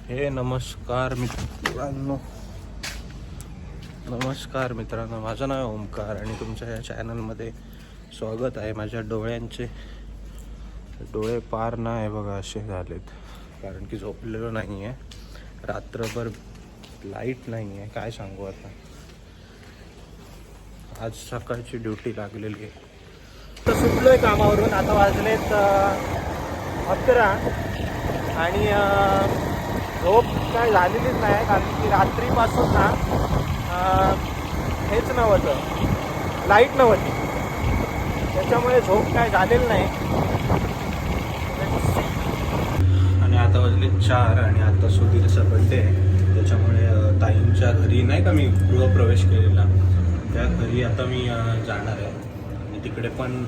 नमस्कार मित्रांनो, माझं नाव आहे ओमकार आणि तुमच्या या चॅनलमध्ये स्वागत आहे. माझ्या डोळे पार नाही बघा असे झालेत, कारण की झोपलेलो नाही आहे, रात्रभर लाईट नाही आहे. काय सांगू आता, आज सकाळची ड्युटी लागलेली आहे. तर सुटलो आहे कामावरून, आता वाजलेत 11 आणि झोप काय झालेलीच नाही, कारण की रात्रीपासून ना हेच नव्हतं, लाईट नव्हती, त्याच्यामुळे झोप काय झालेली नाही. आणि आता वाजले 4 आणि आता सुधीरचा बड्डे आहे, त्याच्यामुळे ताईंच्या घरी नाही का मी गृहप्रवेश केलेला, त्या घरी आता मी जाणार आहे आणि तिकडे पण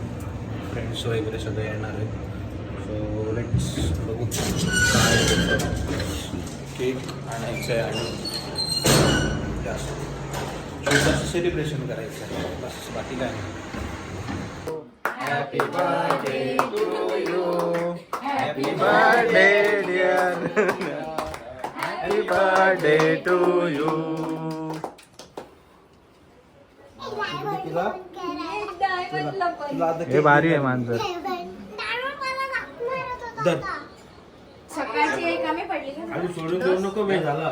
फ्रेंड्स वगैरे सगळे येणार आहेत. सो लेट्स बघू काय होतं. केक आणायचं आहे आणि छोटंसं सेलिब्रेशन करायचं आहे, बस बाकी काय नाही. Happy birthday to you, happy birthday dear, happy birthday to you. हे भारी आहे मांजर. सकाळची एक आम्ही पडली आणि सोडून देऊ नको, वेळ झाला.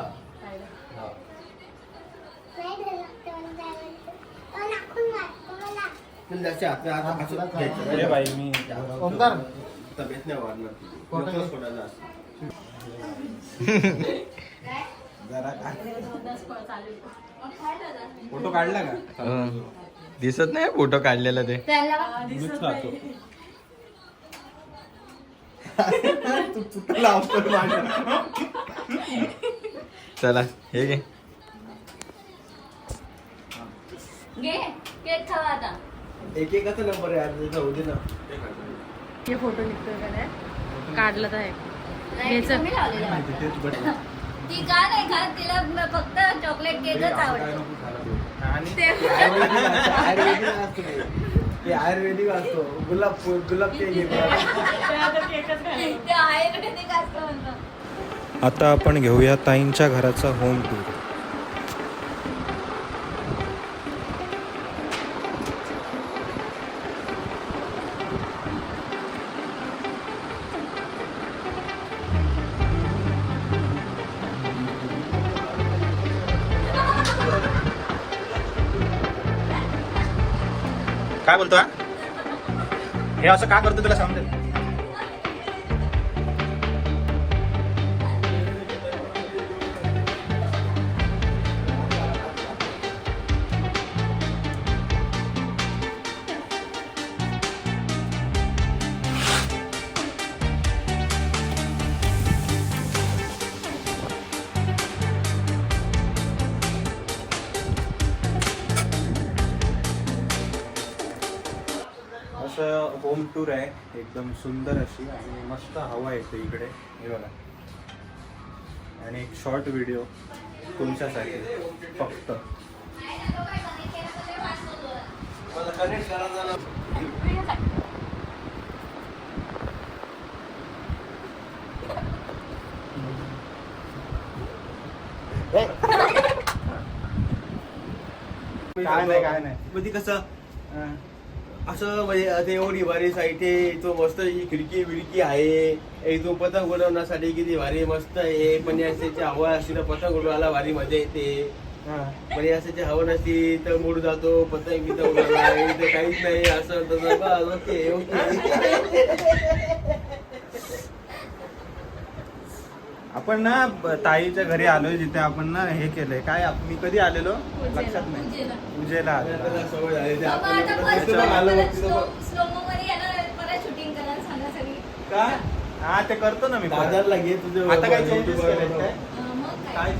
भाई मी तब्येत नाही वाढणार. फोटो काढला का? दिसत नाही फोटो काढलेला ते. चला हे घे. केक खावा आता. एक एकाचा नंबर आहे, आज जाऊ दे ना. हे फोटो निघतोय का नाही? काढला तर आहे. नाही, तुम्ही लावलेला वाटतं. ती का नाही खात, तिला फक्त चॉकलेट केकच आवडतो. ते आयुर्वेदिक असतो, गुलाब केक. ते आयुर्वेदिक असतं म्हणतो. आता आपण घेऊया ताईंच्या घराचा होम टूर. काय बोलतो हे असं का करतो तुला समजेल? होम टूर आहे, एकदम सुंदर अशी आणि मस्त हवा येते इकडे, हे बघा. आणि एक शॉर्ट व्हिडिओ तुमच्यासाठी फक्त. काय नाही म्हणजे कसं असं, म्हणजे ते एवढी भारी साईट आहे, तो मस्त खिडकी बिडकी आहे, तो पतंग उडवण्यासाठी किती भारी मस्त आहे. पण असायची हवा असली तर पतंग उडवायला भारी मजा येते, पण असायची हवा नसली तर मूड जातो पतंग बितंग उडवायला, इथे काहीच नाही असं तसं. Okay okay. आपण ना ताईच्या घरी आलोय, जिथे आपण ना हे केलंय. काय मी कधी आलेलो लक्षात नाही, पूजेला सवय झाली का? हा ते करतो ना मी बाजारला घे तुझं. आता काय चेंजेस केलेत काय? काय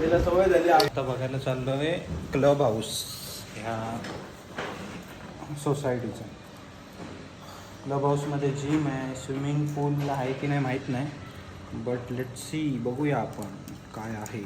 त्याला सवय झाली. आता बघायला चाललोय क्लब हाऊस ह्या सोसायटीचा. क्लब हाऊसमध्ये जिम आहे, स्विमिंग पूल आहे की नाही माहीत नाही, बट लेट सी, बघूया आपण काय आहे.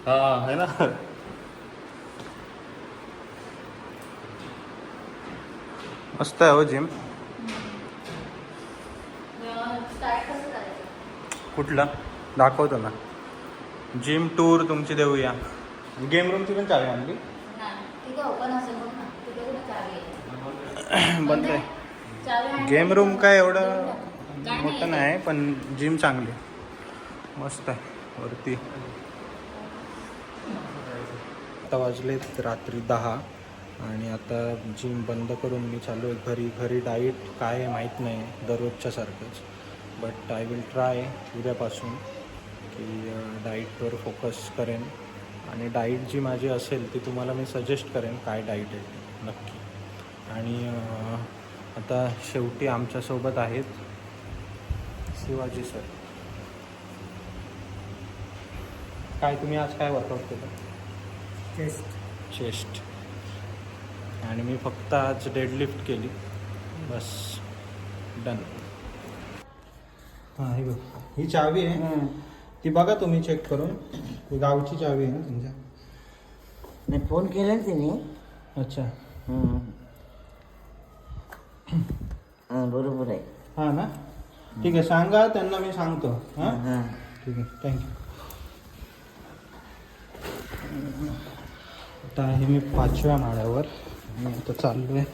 हा है ना. मस्त आहे हो जिम. स्टार्ट कसं करायचं? कुठला दाखवतो ना. जिम टूर तुमची देऊया. गेम रूमची पण चावी आणली. नाही तिथे ओपन असेल बघ ना, तिथे कुठे चावी आहे? बंद आहे. चावी आहे. गेम रूम काय एवढं काय मोठं नाही. नाही पण जिम चांगली मस्त आहे वरती. आता वाजलेत रात्री 10 आणि आता जिम बंद करून मी चालू आहे घरी डाईट काय आहे माहीत नाही दररोजच्या सारखंच. बट आय विल ट्राय उद्यापासून की डाईटवर फोकस करेन आणि डाईट जी माझी असेल ती तुम्हाला मी सजेस्ट करेन काय डाईट आहे नक्की. आणि आता शेवटी आमच्यासोबत आहेत शिवाजी सर. काय तुम्ही आज काय वर्कआउट केलं? चेस्ट. आणि मी फक्त आज डेडलिफ्ट केली बस. डन. हां हे बघ ही चावी आहे ती बघा तुम्ही चेक करून. ही गावची चावी आहे ना तुमच्या? नाही फोन केला ना तिने. अच्छा हां बरोबर आहे. हां ना ठीक आहे सांगा त्यांना मी सांगतो. हां हां ठीक आहे थँक्यू. आता आहे मी 5व्या माळ्यावर. मी आता चाललो आहे.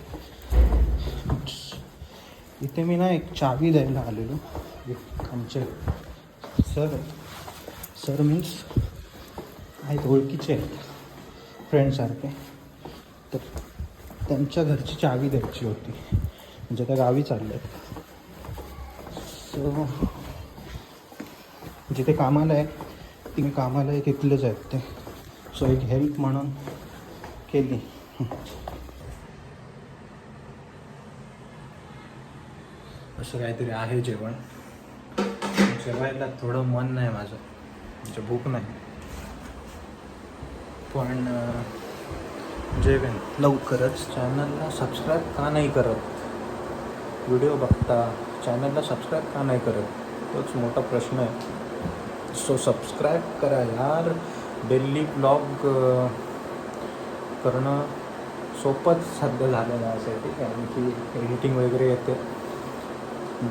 इथे मी ना एक चावी द्यायला आलेलो. आमचे सर मीन्स आहेत ओळखीचे आहेत फ्रेंडसारखे. तर त्यांच्या घरची चावी द्यायची होती म्हणजे त्या गावी चालले आहेत. सो जिथे कामाला आहे ती कामाला आहे तिथलेच आहेत ते. सो एक हेल्प म्हणून केली. असं काहीतरी आहे जेवण. जेवायला थोडं मन नाही माझं म्हणजे भूक नाही पण जेवेन लवकरच. चॅनलला सबस्क्राईब का नाही करत? व्हिडिओ बघता चॅनलला सबस्क्राईब का नाही करत तोच मोठा प्रश्न आहे. सो सबस्क्राईब करा यार. डेली ब्लॉग करणं सोपंच सध्या झालं माझ्यासाठी कारण की एडिटिंग वगैरे येते.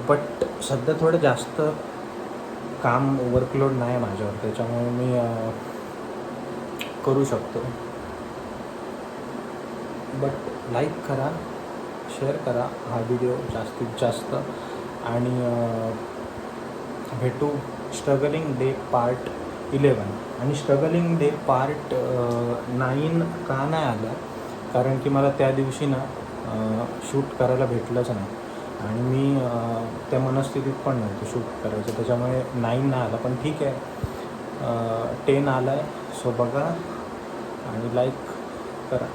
बट सध्या थोडं जास्त काम वर्कलोड नाही माझ्यावर त्याच्यामुळे मी करू शकतो. बट लाईक करा शेअर करा हा व्हिडिओ जास्तीत जास्त. आणि भेटू स्ट्रगलिंग डे पार्ट 11. आणि स्ट्रगलिंग डे पार्ट 9 का नाही आला कारण की मला त्या दिवशी ना शूट करायला भेटलंच नाही आणि मी त्या मनस्थितीत पण नव्हतो शूट करायचं त्याच्यामुळे 9 नाही आला. पण ठीक आहे 10 आला आहे. सो बघा आणि लाईक करा.